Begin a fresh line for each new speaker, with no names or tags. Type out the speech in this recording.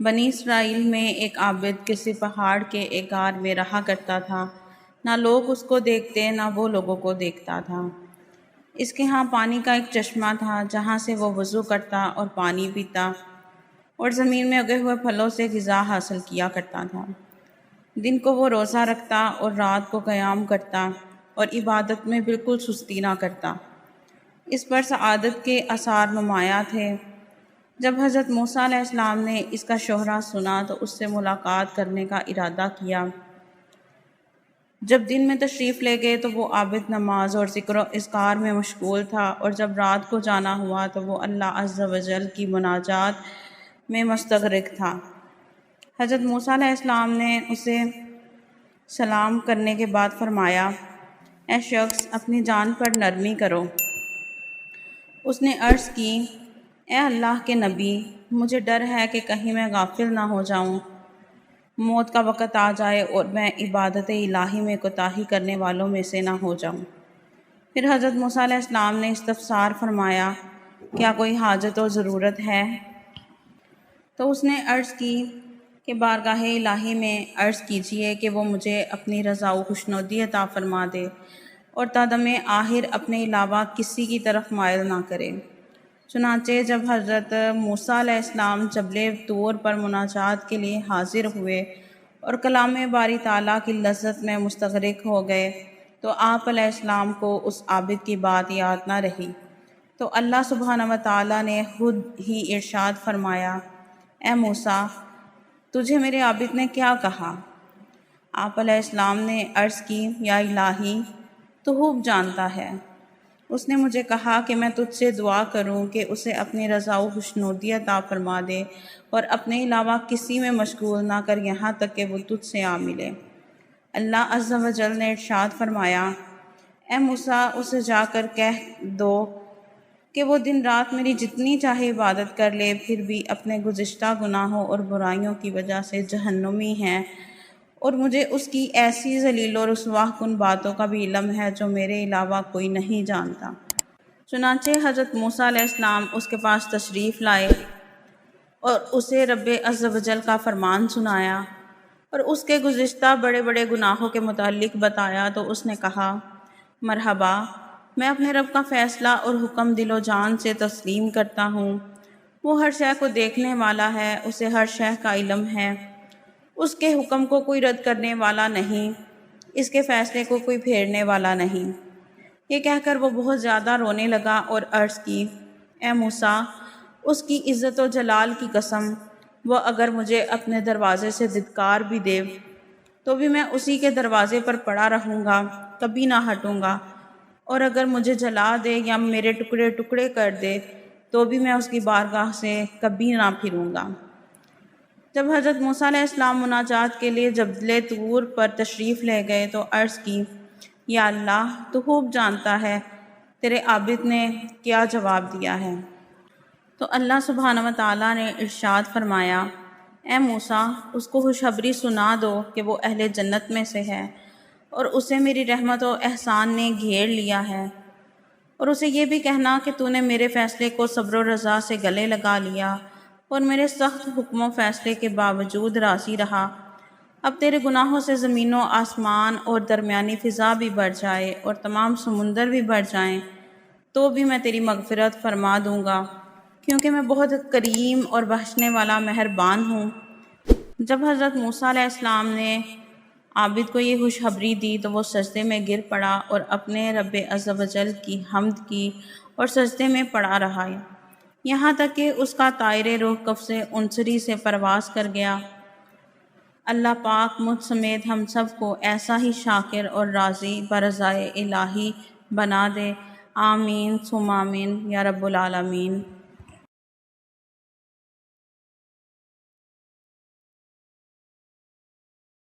بنی اسرائیل میں ایک عابد کسی پہاڑ کے ایک غار میں رہا کرتا تھا۔ نہ لوگ اس کو دیکھتے نہ وہ لوگوں کو دیکھتا تھا۔ اس کے ہاں پانی کا ایک چشمہ تھا جہاں سے وہ وضو کرتا اور پانی پیتا اور زمین میں اگے ہوئے پھلوں سے غذا حاصل کیا کرتا تھا۔ دن کو وہ روزہ رکھتا اور رات کو قیام کرتا اور عبادت میں بالکل سستی نہ کرتا۔ اس پر سعادت کے آثار نمایاں تھے۔ جب حضرت موسیٰ علیہ السلام نے اس کا شہرہ سنا تو اس سے ملاقات کرنے کا ارادہ کیا۔ جب دن میں تشریف لے گئے تو وہ عابد نماز اور ذکر و اذکار میں مشغول تھا، اور جب رات کو جانا ہوا تو وہ اللہ عز و جل کی مناجات میں مستغرق تھا۔ حضرت موسیٰ علیہ السلام نے اسے سلام کرنے کے بعد فرمایا، اے شخص، اپنی جان پر نرمی کرو۔ اس نے عرض کی، اے اللہ کے نبی، مجھے ڈر ہے کہ کہیں میں غافل نہ ہو جاؤں، موت کا وقت آ جائے اور میں عبادت الہی میں کوتاہی کرنے والوں میں سے نہ ہو جاؤں۔ پھر حضرت موسیٰ علیہ السلام نے استفسار فرمایا، کیا کوئی حاجت و ضرورت ہے؟ تو اس نے عرض کی کہ بارگاہ الہی میں عرض کیجئے کہ وہ مجھے اپنی رضا و خوشنودی عطا فرما دے اور تا دم آخر اپنے علاوہ کسی کی طرف مائل نہ کرے۔ چنانچہ جب حضرت موسیٰ علیہ السلام جبل طور پر مناجات کے لیے حاضر ہوئے اور کلام باری تعالیٰ کی لذت میں مستغرق ہو گئے تو آپ علیہ السلام کو اس عابد کی بات یاد نہ رہی، تو اللہ سبحانہ و تعالیٰ نے خود ہی ارشاد فرمایا، اے موسیٰ، تجھے میرے عابد نے کیا کہا؟ آپ علیہ السلام نے عرض کی، یا الہی، تو خوب جانتا ہے۔ اس نے مجھے کہا کہ میں تجھ سے دعا کروں کہ اسے اپنی رضا و خوشنودی عطا فرما دے اور اپنے علاوہ کسی میں مشغول نہ کر یہاں تک کہ وہ تجھ سے آ ملے۔ اللہ عز و جل نے ارشاد فرمایا، اے موسیٰ، اسے جا کر کہہ دو کہ وہ دن رات میری جتنی چاہے عبادت کر لے، پھر بھی اپنے گزشتہ گناہوں اور برائیوں کی وجہ سے جہنمی ہے، اور مجھے اس کی ایسی ذلیل و رسوا کن باتوں کا بھی علم ہے جو میرے علاوہ کوئی نہیں جانتا۔ چنانچہ حضرت موسیٰ علیہ السلام اس کے پاس تشریف لائے اور اسے رب عز و جل کا فرمان سنایا اور اس کے گزشتہ بڑے بڑے گناہوں کے متعلق بتایا، تو اس نے کہا، مرحبا، میں اپنے رب کا فیصلہ اور حکم دل و جان سے تسلیم کرتا ہوں۔ وہ ہر شے کو دیکھنے والا ہے، اسے ہر شے کا علم ہے، اس کے حکم کو کوئی رد کرنے والا نہیں، اس کے فیصلے کو کوئی پھیرنے والا نہیں۔ یہ کہہ کر وہ بہت زیادہ رونے لگا اور عرض کی، اے موسیٰ، اس کی عزت و جلال کی قسم، وہ اگر مجھے اپنے دروازے سے دھتکار بھی دے تو بھی میں اسی کے دروازے پر پڑا رہوں گا، کبھی نہ ہٹوں گا، اور اگر مجھے جلا دے یا میرے ٹکڑے ٹکڑے کر دے تو بھی میں اس کی بارگاہ سے کبھی نہ پھروں گا۔ جب حضرت موسیٰ علیہ السلام مناجات کے لیے جبل طور پر تشریف لے گئے تو عرض کی، یا اللہ، تو خوب جانتا ہے تیرے عابد نے کیا جواب دیا ہے۔ تو اللہ سبحانہ و تعالیٰ نے ارشاد فرمایا، اے موسیٰ، اس کو خوشخبری سنا دو کہ وہ اہل جنت میں سے ہے اور اسے میری رحمت و احسان نے گھیر لیا ہے، اور اسے یہ بھی کہنا کہ تو نے میرے فیصلے کو صبر و رضا سے گلے لگا لیا اور میرے سخت حکم و فیصلے کے باوجود راضی رہا۔ اب تیرے گناہوں سے زمین و آسمان اور درمیانی فضا بھی بڑھ جائے اور تمام سمندر بھی بڑھ جائیں تو بھی میں تیری مغفرت فرما دوں گا، کیونکہ میں بہت کریم اور بخشنے والا مہربان ہوں۔ جب حضرت موسیٰ علیہ السلام نے عابد کو یہ خوشخبری دی تو وہ سجدے میں گر پڑا اور اپنے رب عز و جل کی حمد کی اور سجدے میں پڑا رہا، یہاں تک کہ اس کا طائر روح قفس عنصری سے پرواز کر گیا۔ اللہ پاک مجھ سمیت ہم سب کو ایسا ہی شاکر اور راضی برضائے الہی بنا دے، آمین ثم آمین یا رب العالمین۔